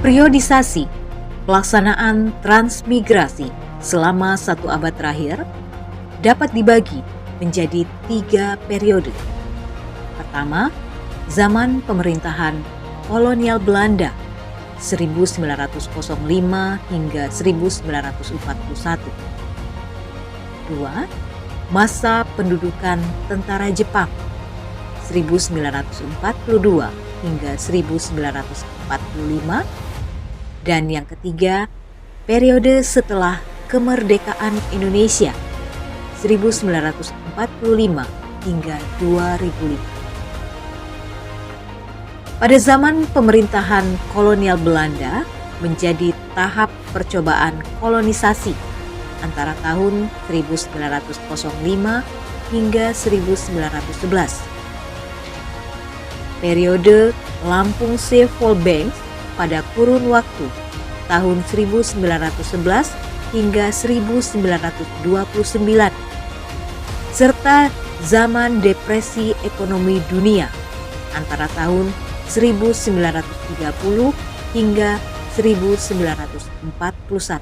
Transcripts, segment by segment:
Periodisasi pelaksanaan transmigrasi selama 1 abad terakhir dapat dibagi menjadi 3 periode. Pertama, zaman pemerintahan kolonial Belanda 1905 hingga 1941. 2. Masa pendudukan tentara Jepang 1942 hingga 1945. Dan yang ketiga, periode setelah kemerdekaan Indonesia 1945 hingga 2005. Pada zaman pemerintahan kolonial Belanda menjadi tahap percobaan kolonisasi antara tahun 1905 hingga 1911. Periode Lampung Sea-Volbanks pada kurun waktu tahun 1911 hingga 1929, serta zaman depresi ekonomi dunia antara tahun 1930 hingga 1941.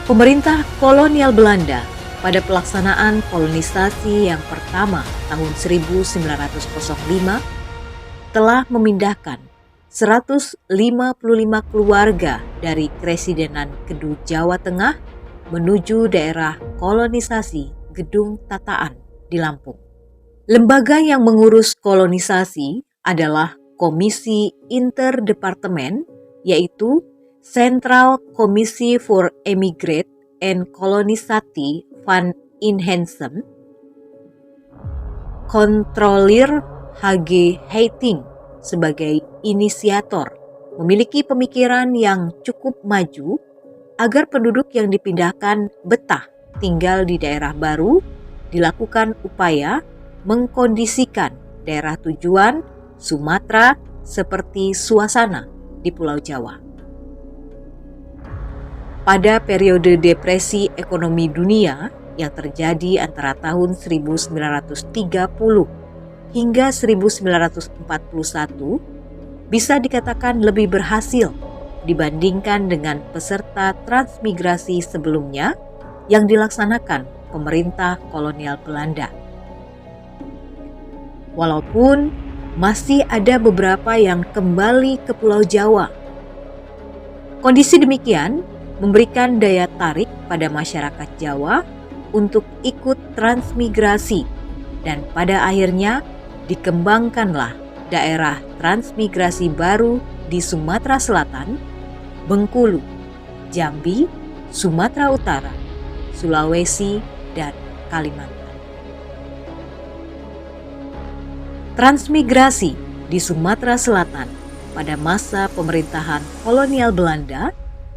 Pemerintah kolonial Belanda pada pelaksanaan kolonisasi yang pertama tahun 1905 telah memindahkan 155 keluarga dari Kresidenan Kedu Jawa Tengah menuju daerah kolonisasi Gedung Tataan di Lampung. Lembaga yang mengurus kolonisasi adalah Komisi Interdepartemen, yaitu Central Commissie voor Emigrate en Kolonisatie van Inheemse, Controller H.G. Heiting sebagai inisiator, memiliki pemikiran yang cukup maju agar penduduk yang dipindahkan betah tinggal di daerah baru. Dilakukan upaya mengkondisikan daerah tujuan Sumatera seperti suasana di Pulau Jawa. Pada periode depresi ekonomi dunia yang terjadi antara tahun 1930 hingga 1941 bisa dikatakan lebih berhasil dibandingkan dengan peserta transmigrasi sebelumnya yang dilaksanakan pemerintah kolonial Belanda. Walaupun masih ada beberapa yang kembali ke Pulau Jawa. Kondisi demikian memberikan daya tarik pada masyarakat Jawa untuk ikut transmigrasi, dan pada akhirnya dikembangkanlah daerah transmigrasi baru di Sumatera Selatan, Bengkulu, Jambi, Sumatera Utara, Sulawesi, dan Kalimantan. Transmigrasi di Sumatera Selatan pada masa pemerintahan kolonial Belanda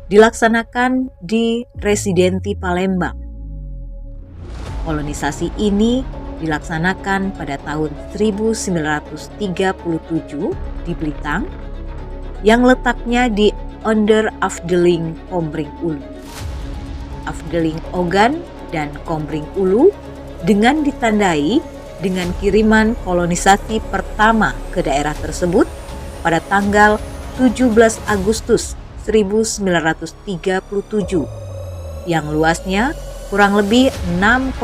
dilaksanakan di Residensi Palembang. Kolonisasi ini dilaksanakan pada tahun 1937 di Blitar, yang letaknya di Onder Afdeling Kombring Ulu, Afdeling Ogan dan Kombring Ulu, dengan ditandai dengan kiriman kolonisasi pertama ke daerah tersebut pada tanggal 17 Agustus 1937 yang luasnya kurang lebih 6,5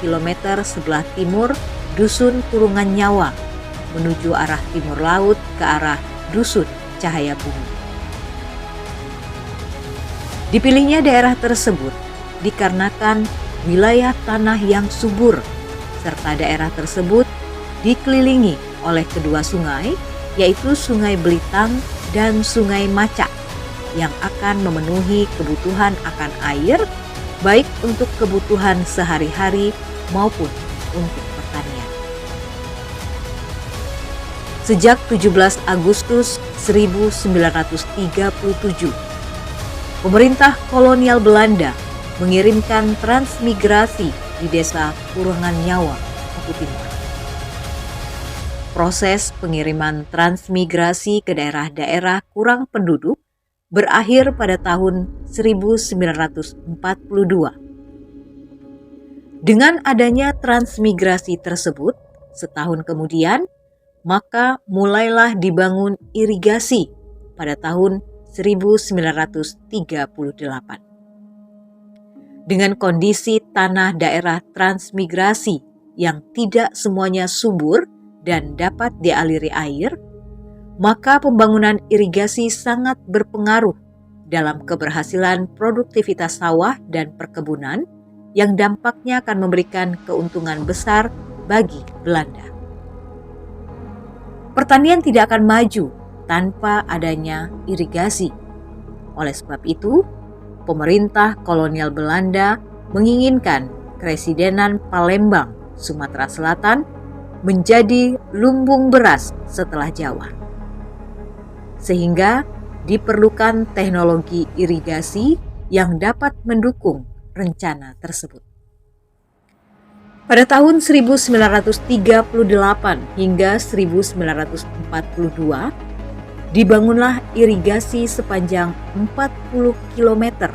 km sebelah timur Dusun Kurungan Nyawa menuju arah timur laut ke arah Dusun Cahaya Bumi. Dipilihnya daerah tersebut dikarenakan wilayah tanah yang subur, serta daerah tersebut dikelilingi oleh kedua sungai, yaitu Sungai Belitang dan Sungai Macak, yang akan memenuhi kebutuhan akan air baik untuk kebutuhan sehari-hari maupun untuk pertanian. Sejak 17 Agustus 1937, pemerintah kolonial Belanda mengirimkan transmigrasi di desa Kurungan Nyawa, Maluku Timur. Proses pengiriman transmigrasi ke daerah-daerah kurang penduduk berakhir pada tahun 1942. Dengan adanya transmigrasi tersebut, setahun kemudian maka mulailah dibangun irigasi pada tahun 1938. Dengan kondisi tanah daerah transmigrasi yang tidak semuanya subur dan dapat dialiri air, maka pembangunan irigasi sangat berpengaruh dalam keberhasilan produktivitas sawah dan perkebunan yang dampaknya akan memberikan keuntungan besar bagi Belanda. Pertanian tidak akan maju tanpa adanya irigasi. Oleh sebab itu, pemerintah kolonial Belanda menginginkan Kresidenan Palembang, Sumatera Selatan menjadi lumbung beras setelah Jawa. Sehingga diperlukan teknologi irigasi yang dapat mendukung rencana tersebut. Pada tahun 1938 hingga 1942, dibangunlah irigasi sepanjang 40 km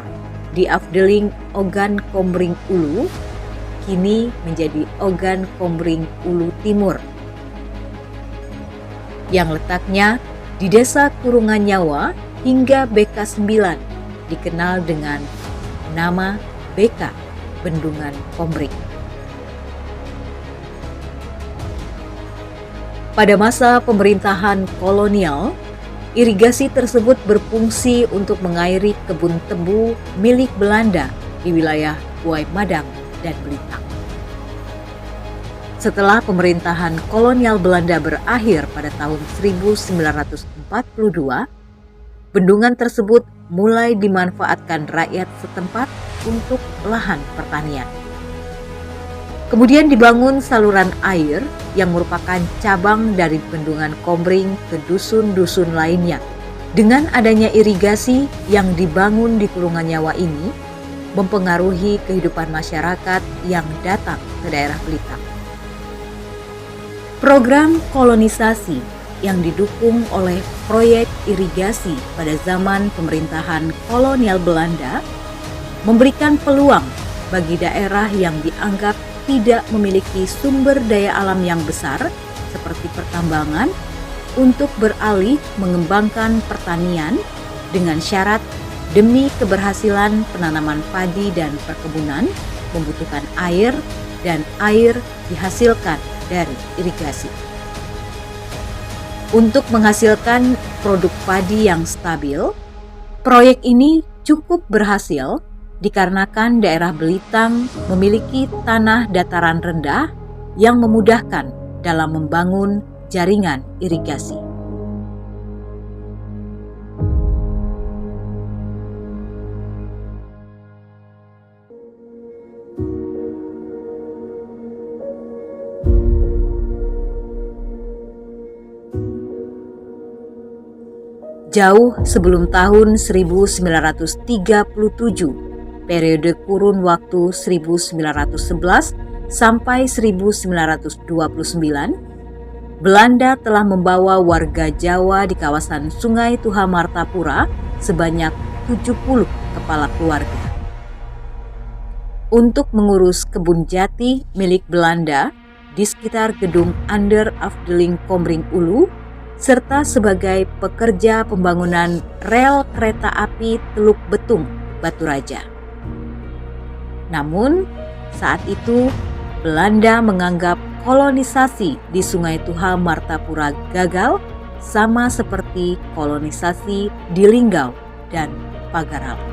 di Afdeling Ogan Kombring Ulu, kini menjadi Ogan Kombring Ulu Timur, yang letaknya di Desa Kurungan Nyawa hingga BK9, dikenal dengan nama BK Bendungan Kombring. Pada masa pemerintahan kolonial, irigasi tersebut berfungsi untuk mengairi kebun tebu milik Belanda di wilayah Buai Madang dan Belitang. Setelah pemerintahan kolonial Belanda berakhir pada tahun 1942, bendungan tersebut mulai dimanfaatkan rakyat setempat untuk lahan pertanian. Kemudian dibangun saluran air yang merupakan cabang dari bendungan Kombring ke dusun-dusun lainnya. Dengan adanya irigasi yang dibangun di Kurungan Nyawa ini, mempengaruhi kehidupan masyarakat yang datang ke daerah Belitang. Program kolonisasi yang didukung oleh proyek irigasi pada zaman pemerintahan kolonial Belanda memberikan peluang bagi daerah yang dianggap tidak memiliki sumber daya alam yang besar seperti pertambangan untuk beralih mengembangkan pertanian dengan syarat demi keberhasilan penanaman padi dan perkebunan membutuhkan air dan air dihasilkan dari irigasi. Untuk menghasilkan produk padi yang stabil, proyek ini cukup berhasil dikarenakan daerah Belitang memiliki tanah dataran rendah yang memudahkan dalam membangun jaringan irigasi. Jauh sebelum tahun 1937, periode kurun waktu 1911 sampai 1929, Belanda telah membawa warga Jawa di kawasan Sungai Tuha Martapura sebanyak 70 kepala keluarga untuk mengurus kebun jati milik Belanda di sekitar gedung Ander Afdeling Kombring Ulu, serta sebagai pekerja pembangunan rel kereta api Teluk Betung, Baturaja. Namun, saat itu Belanda menganggap kolonisasi di Sungai Tuha Martapura gagal, sama seperti kolonisasi di Linggau dan Pagaral.